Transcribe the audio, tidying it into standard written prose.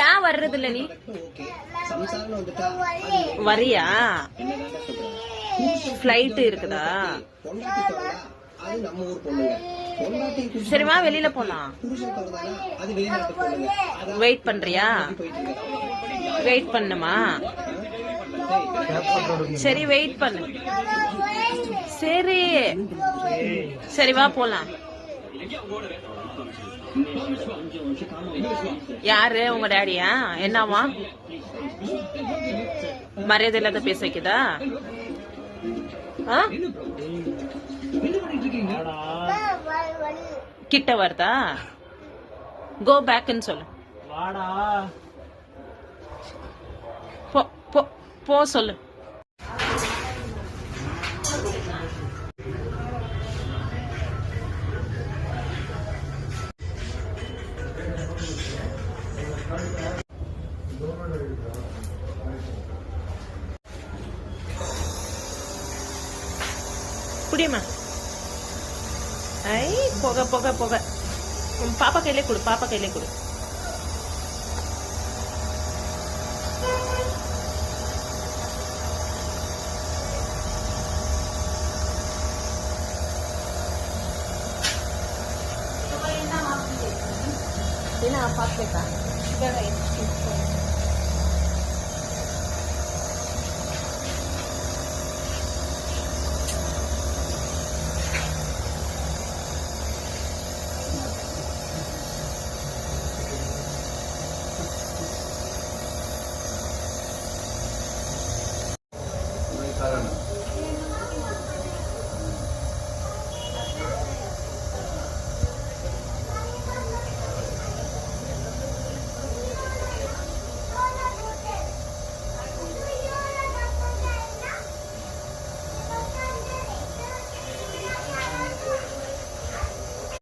ஏன் வர்றது இல்ல நீ வரியா? ஃபிளைட் இருக்குதா? சரிமா, வெளியில போலாம். வெயிட் பண்றியா? வெயிட் பண்ணுமா? சரி வெயிட் பண்ணு. சரி சரி வா போலாம். யாரு உங்க டேடியா? என்னவா மரியாதை இல்லாத பேச வைக்குதா? கிட்ட வருதா? கோ பேக்னு சொல்லு. போ போ போ சொல்லு. குடியம்மா. ஐ போக போக போக. பாப்பா கையிலே கொடு, பாப்பா கையிலே கொடு. என்ன பார்த்துக்கா